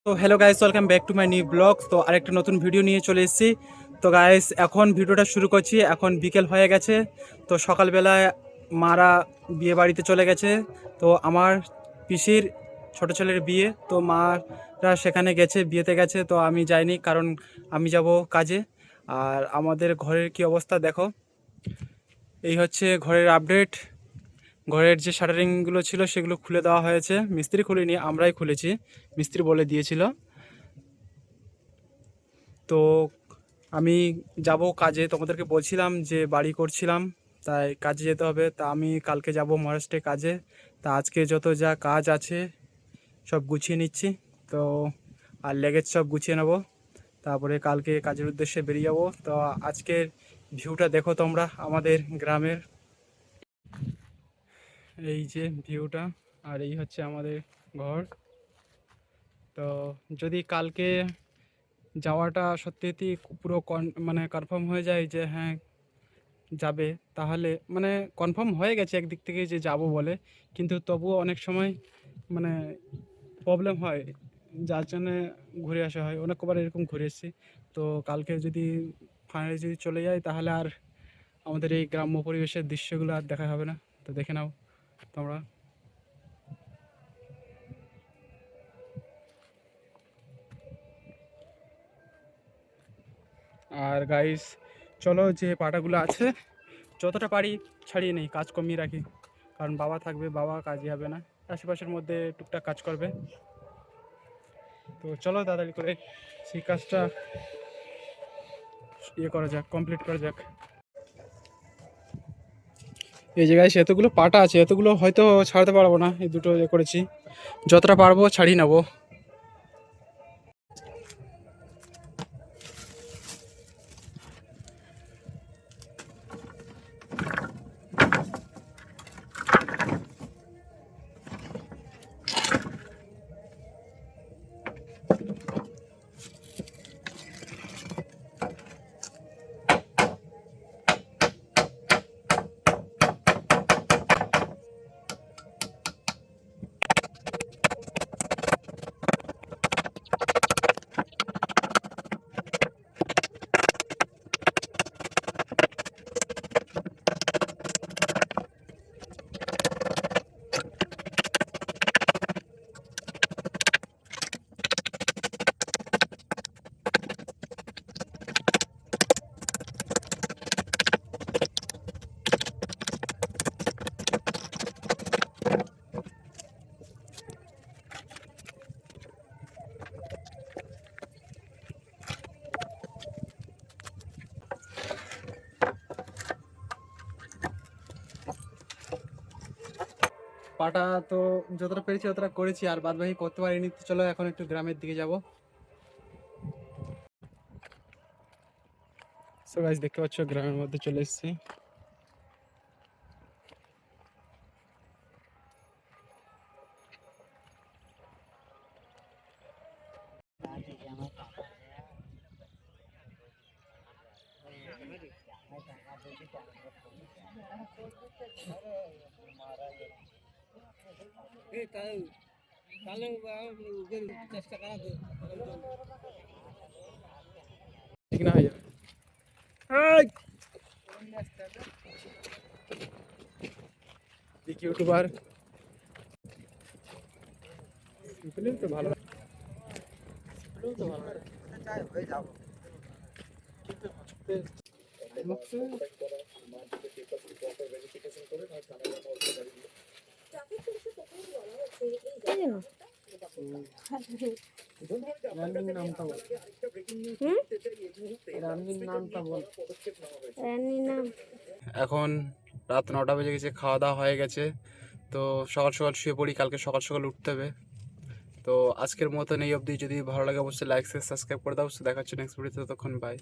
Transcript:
তো hello guys, welcome back to my new blog. তো আরেকটা নতুন ভিডিও নিয়ে চলে এসেছি। তো গাইস, এখন ভিডিওটা শুরু করছি। এখন বিকেল হয়ে গেছে। তো সকালবেলায় মারা বিয়ে বাড়িতে চলে গেছে। তো আমার পিসির ছোট ছেলের বিয়ে, তো মারা সেখানে গেছে, বিয়েতে গেছে। তো আমি যাইনি, কারণ আমি যাব কাজে। আর আমাদের ঘরের কি অবস্থা দেখো, এই হচ্ছে ঘরের আপডেট। ঘরের যে শাটারিংগুলো ছিল সেগুলো খুলে দেওয়া হয়েছে। মিস্ত্রি খুলিনি, আমরাই খুলেছি, মিস্ত্রি বলে দিয়েছিল। তো আমি যাব কাজে, তোমাদেরকে বলছিলাম যে বাড়ি করছিলাম, তাই কাজে যেতে হবে। তা আমি কালকে যাব মহারাষ্ট্রে কাজে। তা আজকে যত যা কাজ আছে সব গুছিয়ে নিচ্ছি। তো আর লেগেজ সব গুছিয়ে নেব, তারপরে কালকে কাজের উদ্দেশ্যে বেরিয়ে যাব। তো আজকের ভিউটা দেখো তোমরা আমাদের গ্রামের, এই যে ভিউটা। আর এই হচ্ছে আমাদের ঘর। তো যদি কালকে যাওয়াটা সত্যি সত্যি পুরো মানে কনফার্ম হয়ে যায় যে হ্যাঁ যাবে, তাহলে মানে কনফার্ম হয়ে গেছে একদিক থেকে যে যাব বলে, কিন্তু তবুও অনেক সময় মানে প্রবলেম হয়, যার জন্য ঘুরে আসা হয়। অনেকবার এরকম ঘুরে এসেছি। তো কালকে যদি ফাইনালি যদি চলে যায়, তাহলে আর আমাদের এই গ্রাম্য পরিবেশের দৃশ্যগুলো আর দেখা হবে না। তো দেখে নাও তোমরা। আর গাইস, চলো যে পাটাগুলো আছে যতটা পারি ছাড়িয়ে নেই, কাজ কমিয়ে রাখি। কারণ বাবা থাকবে, বাবা কাজে যাবে না, আশেপাশের মধ্যে টুকটাক কাজ করবে। তো চলো তাড়াতাড়ি করে সেই কাজটা করা যাক, কমপ্লিট করা যাক। এই জায়গায় এতগুলো পাটা আছে, এতগুলো হয়তো ছাড়তে পারবো না। এই দুটো করেছি, যতটা পারবো ছাড়িয়ে নেবো। পাটা তো যতটা পেরেছি ততটা করেছি, আর বাদ বাকি করতে পারিনি। তো চলো এখন একটু গ্রামের দিকে যাব। সো গাইস, দেখতে পাচ্ছ গ্রামের মধ্যে চলে এসেছি। ঠিক না হয়ে যাবে। ইউটিউবার তো ভালো, তো ভালো হয়ে যাবো। রানির নামটা বল। রানির নামটা বল। রানির নাম। এখন রাত 9টা বেজে গেছে, খাওয়া দাওয়া হয়ে গেছে। তো সকাল সকাল শুয়ে পড়ি, কালকে সকাল সকাল উঠতে হবে। তো আজকের মতন এই অবধি। যদি ভালো লাগে অবশ্যই লাইক শেয়ার সাবস্ক্রাইব করে দাও। দেখা হচ্ছে নেক্সট ভিডিওতে, ততক্ষণ বাই।